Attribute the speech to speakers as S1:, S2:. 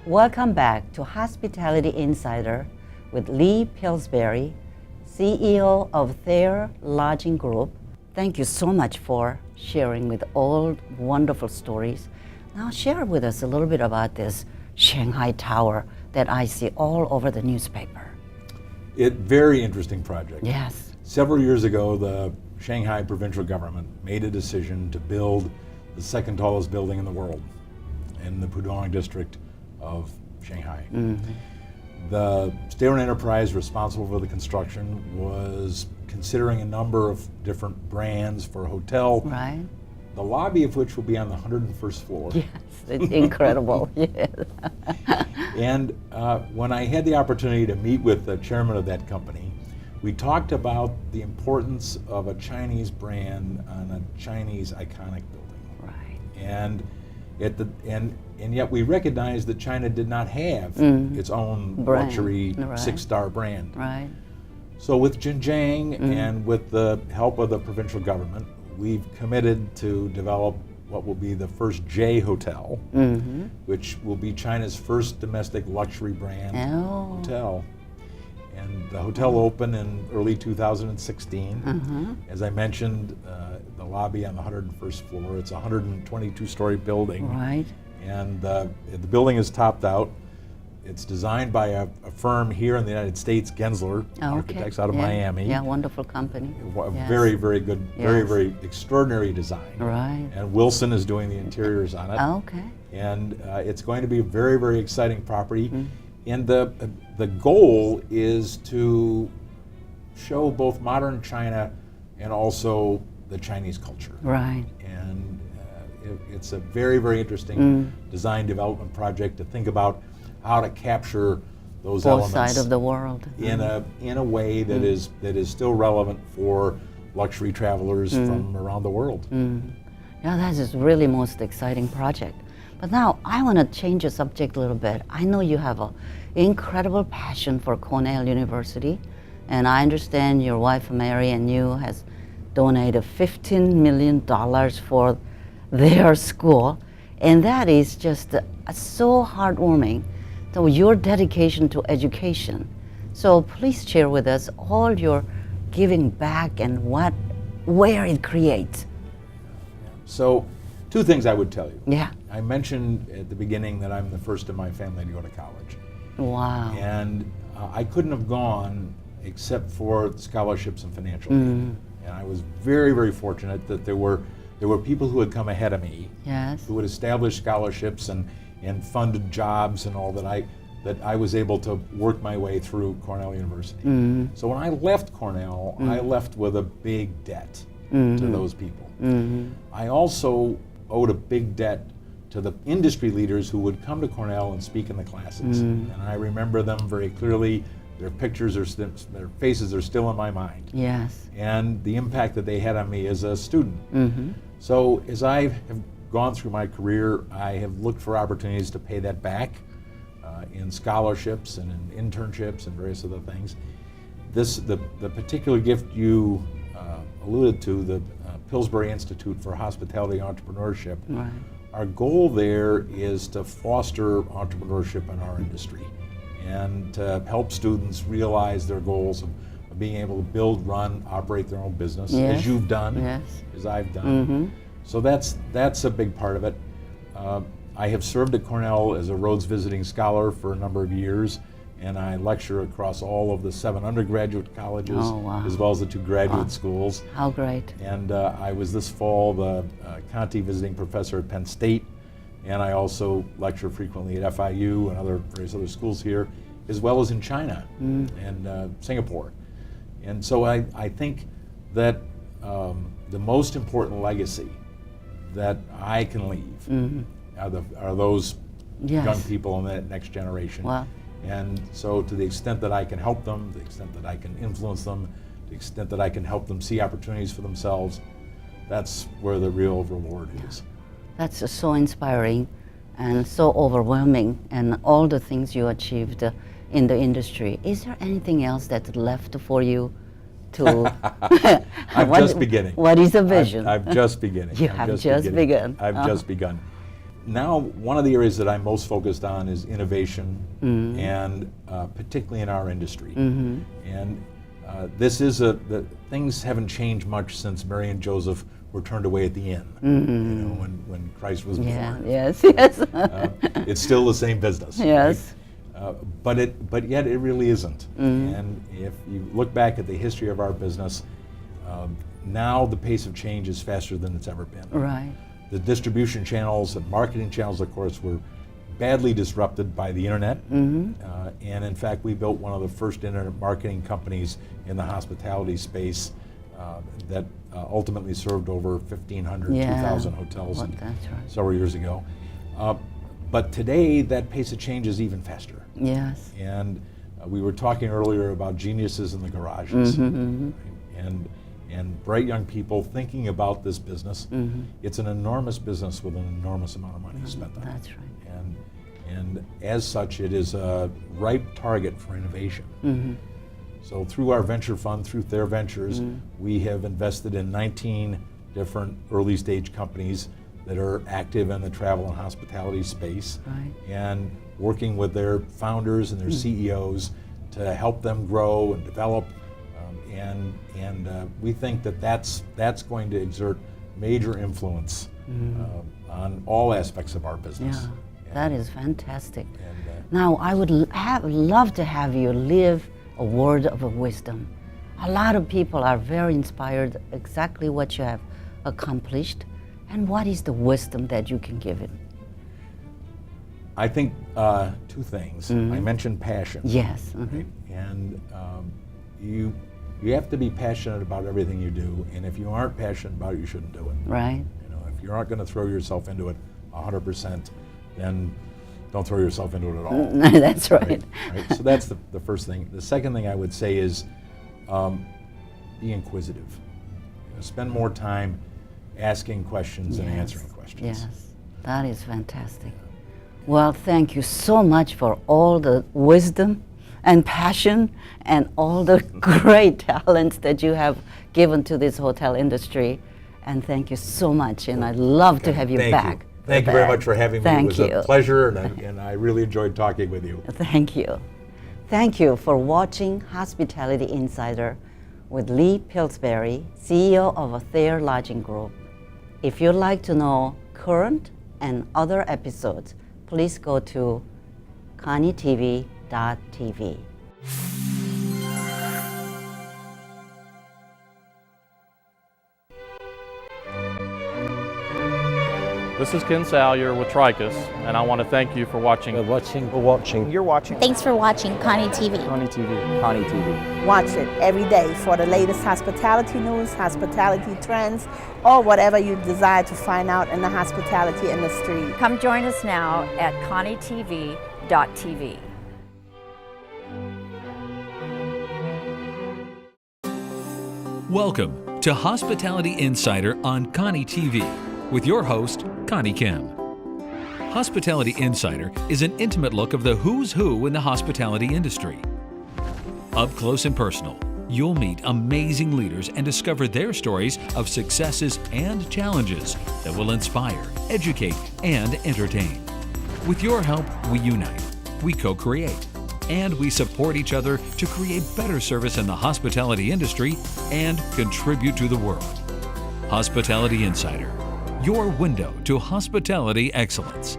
S1: Welcome back to Hospitality Insider with Lee Pillsbury, CEO of Thayer Lodging Group. Thank you so much for sharing with all wonderful stories. Now share with us a little bit about this Shanghai Tower that I see all over the newspaper.
S2: Very interesting project.
S1: Yes.
S2: Several years ago, the Shanghai provincial government made a decision to build the second tallest building in the world in the Pudong district of Shanghai. The state-owned enterprise responsible for the construction was considering a number of different brands for a hotel,
S1: Right.
S2: the lobby of which will be on the 101st floor.
S1: Yes, it's incredible. Yes.
S2: And when I had the opportunity to meet with the chairman of that company, we talked about the importance of a Chinese brand on a Chinese iconic building.
S1: Right.
S2: And yet we recognized that China did not have its own
S1: Brand.
S2: luxury
S1: Right.
S2: six-star brand.
S1: Right.
S2: So with Xinjiang and with the help of the provincial government, we've committed to develop what will be the first J Hotel, which will be China's first domestic luxury brand hotel. And the hotel opened in early 2016. As I mentioned, the lobby on the 101st floor, it's a 122-story building.
S1: Right.
S2: And the building is topped out. It's designed by a firm here in the United States, Gensler Architects out of Miami.
S1: Yeah, wonderful company. Yes.
S2: Very, very good, very,
S1: Yes.
S2: very extraordinary design.
S1: Right.
S2: And Wilson is doing the interiors on it.
S1: Okay.
S2: And it's going to be a very, very exciting property. And the goal is to show both modern China and also the Chinese culture.
S1: Right.
S2: And it's a very, very interesting design development project to think about how to capture those
S1: Both
S2: elements
S1: sides of the world.
S2: in a way that is still relevant for luxury travelers from around the world.
S1: Yeah, that is really most exciting project. But now I want to change the subject a little bit. I know you have an incredible passion for Cornell University, and I understand your wife Mary and you has donated $15 million for their school, and that is just so heartwarming. So your dedication to education. So please share with us all your giving back and where it creates.
S2: So, two things I would tell you.
S1: Yeah.
S2: I mentioned at the beginning that I'm the first in my family to go to college.
S1: Wow.
S2: And I couldn't have gone except for scholarships and financial aid. And I was very, very fortunate that there were people who had come ahead of me
S1: Yes.
S2: who had established scholarships and funded jobs and all that I was able to work my way through Cornell University. So when I left Cornell, I left with a big debt to those people. I also owed a big debt to the industry leaders who would come to Cornell and speak in the classes. And I remember them very clearly. Their pictures their faces are still in my mind.
S1: Yes.
S2: And the impact that they had on me as a student. So as I have gone through my career, I have looked for opportunities to pay that back in scholarships and in internships and various other things. The particular gift you alluded to, the Pillsbury Institute for Hospitality Entrepreneurship,
S1: Right.
S2: our goal there is to foster entrepreneurship in our industry and to help students realize their goals of being able to build, run, operate their own business,
S1: Yes.
S2: as you've done,
S1: Yes.
S2: as I've done. So that's a big part of it. I have served at Cornell as a Rhodes Visiting Scholar for a number of years, and I lecture across all of the 7 undergraduate colleges,
S1: Oh, wow.
S2: as well as the 2 graduate schools.
S1: How great.
S2: And I was this fall the Conti Visiting Professor at Penn State, and I also lecture frequently at FIU and various other schools here, as well as in China and Singapore. And so I think that the most important legacy that I can leave are those
S1: Yes.
S2: young people in that next generation.
S1: Wow.
S2: And so to the extent that I can help them, the extent that I can influence them, the extent that I can help them see opportunities for themselves, that's where the real reward is.
S1: That's just so inspiring and so overwhelming, and all the things you achieved in the industry. Is there anything else that's left for you to?
S2: I'm just beginning.
S1: What is the vision?
S2: I'm just beginning.
S1: You have just begun.
S2: I've just begun. now one of the areas that I'm most focused on is innovation, and particularly in our industry. And this is things haven't changed much since Mary and Joseph were turned away at the inn, when Christ was born.
S1: Yes.
S2: It's still the same business.
S1: Yes.
S2: Right? But yet it really isn't. And if you look back at the history of our business, now the pace of change is faster than it's ever been.
S1: Right.
S2: The distribution channels and marketing channels, of course, were badly disrupted by the internet. And in fact, we built one of the first internet marketing companies in the hospitality space that ultimately served over 1,500, 2,000 hotels several years ago. But today, that pace of change is even faster.
S1: Yes.
S2: And we were talking earlier about geniuses in the garages, and bright young people thinking about this business. It's an enormous business with an enormous amount of money spent on it.
S1: That's right.
S2: And as such, it is a ripe target for innovation. So through our venture fund, through Thayer Ventures, we have invested in 19 different early stage companies that are active in the travel and hospitality space, and working with their founders and their CEOs to help them grow and develop. And we think that that's going to exert major influence on all aspects of our business.
S1: That is fantastic. Now, I would love to have you live a word of wisdom. A lot of people are very inspired exactly what you have accomplished. And what is the wisdom that you can give it?
S2: I think two things. I mentioned passion.
S1: Yes.
S2: Right? And you have to be passionate about everything you do. And if you aren't passionate about it, you shouldn't do it.
S1: Right.
S2: If you're not going to throw yourself into it 100%, then don't throw yourself into it at all.
S1: That's right.
S2: Right? So that's the first thing. The second thing I would say is be inquisitive. Spend more time asking questions and answering questions.
S1: Yes, that is fantastic. Well, thank you so much for all the wisdom and passion and all the great talents that you have given to this hotel industry. And thank you so much, and I'd love to have you back.
S2: Thank you very much for having me.
S1: Thank
S2: it was a pleasure, and I really enjoyed talking with you.
S1: Thank you. Thank you for watching Hospitality Insider with Lee Pillsbury, CEO of Thayer Lodging Group. If you'd like to know current and other episodes, please go to connietv.tv.
S3: This is Ken Salyer with Tricus, and I want to thank you for watching.
S4: You're watching.
S5: Thanks for watching Connie TV.
S4: Connie TV. Connie TV.
S6: Watch it every day for the latest hospitality news, hospitality trends, or whatever you desire to find out in the hospitality industry.
S5: Come join us now at connietv.tv.
S7: Welcome to Hospitality Insider on Connie TV with your host, Connie Kim. Hospitality Insider is an intimate look of the who's who in the hospitality industry. Up close and personal, you'll meet amazing leaders and discover their stories of successes and challenges that will inspire, educate, and entertain. With your help, we unite, we co-create, and we support each other to create better service in the hospitality industry and contribute to the world. Hospitality Insider, your window to hospitality excellence.